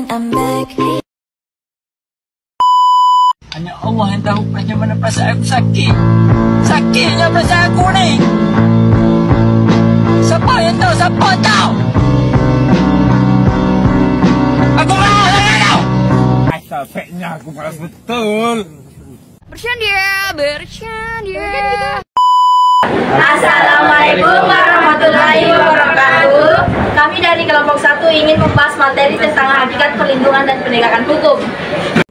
I'm back. Hanya Allah yang tahu bagaimana perasaan aku sakit. Sakitnya perasaan aku ni. Siapa yang tahu? Siapa tahu? Aku marah dengan kau. Asal faknya aku malas betul. Bercanda. Assalamualaikum warahmatullahi wabarakatuh. Kami dari kelompok 1 ingin membahas materi tentang hakikat perlindungan dan penegakan hukum.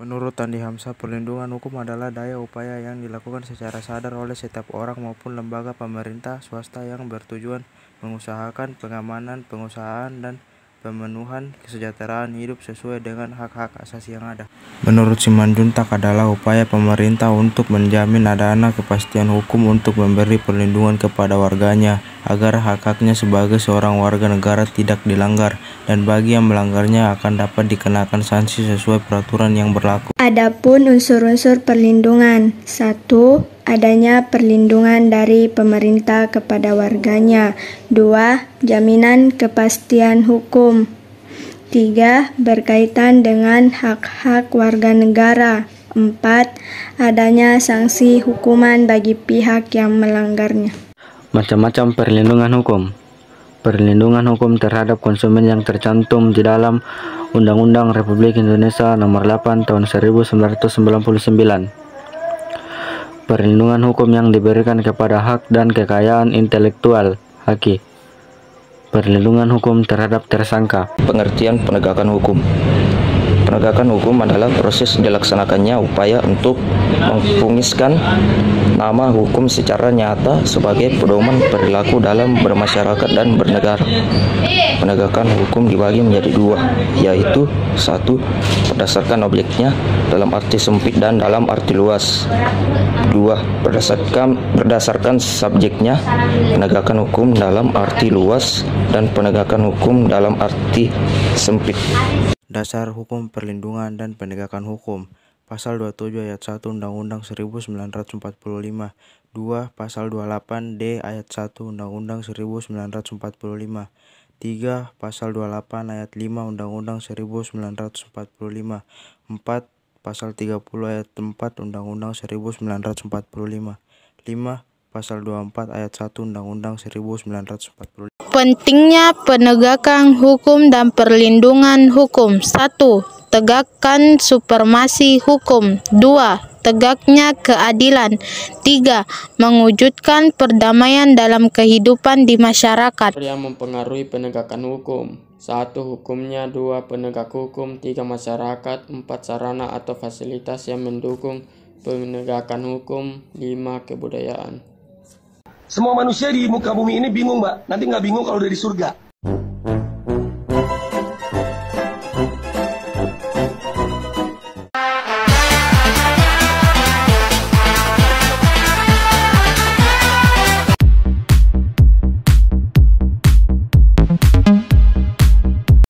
Menurut Andi Hamzah, perlindungan hukum adalah daya upaya yang dilakukan secara sadar oleh setiap orang maupun lembaga pemerintah swasta yang bertujuan mengusahakan pengamanan pengusahaan dan pemenuhan kesejahteraan hidup sesuai dengan hak-hak asasi yang ada. Menurut Simanjuntak adalah upaya pemerintah untuk menjamin adanya kepastian hukum untuk memberi perlindungan kepada warganya agar hak-haknya sebagai seorang warga negara tidak dilanggar dan bagi yang melanggarnya akan dapat dikenakan sanksi sesuai peraturan yang berlaku. Adapun unsur-unsur perlindungan: 1. Adanya perlindungan dari pemerintah kepada warganya. 2. Jaminan kepastian hukum. 3. Berkaitan dengan hak-hak warga negara. 4. Adanya sanksi hukuman bagi pihak yang melanggarnya. Macam-macam perlindungan hukum. Perlindungan hukum terhadap konsumen yang tercantum di dalam Undang-Undang Republik Indonesia Nomor 8 Tahun 1999. Perlindungan hukum yang diberikan kepada hak dan kekayaan intelektual (HAKI). Perlindungan hukum terhadap tersangka. Pengertian penegakan hukum. Penegakan hukum adalah proses dilaksanakannya upaya untuk memfungiskan nama hukum secara nyata sebagai pedoman perilaku dalam bermasyarakat dan bernegara. Penegakan hukum dibagi menjadi dua, yaitu 1. Berdasarkan objeknya dalam arti sempit dan dalam arti luas. 2. Berdasarkan subjeknya, penegakan hukum dalam arti luas dan penegakan hukum dalam arti sempit. Dasar Hukum Perlindungan dan Penegakan Hukum. Pasal 27 ayat 1 Undang-Undang 1945. 2. Pasal 28D ayat 1 Undang-Undang 1945. 3. Pasal 28 ayat 5 Undang-Undang 1945. 4. Pasal 30 ayat 4 Undang-Undang 1945. 5. Pasal 24 ayat 1 Undang-Undang 1945. Pentingnya penegakan hukum dan perlindungan hukum. 1. Tegakkan supremasi hukum. 2. Tegaknya keadilan. 3. Mewujudkan perdamaian dalam kehidupan di masyarakat. Yang mempengaruhi penegakan hukum. 1. Hukumnya. 2. Penegak hukum. 3. Masyarakat. 4. Sarana atau fasilitas yang mendukung penegakan hukum. 5. Kebudayaan. Semua manusia di muka bumi ini bingung, Mbak. Nanti nggak bingung kalau udah di surga.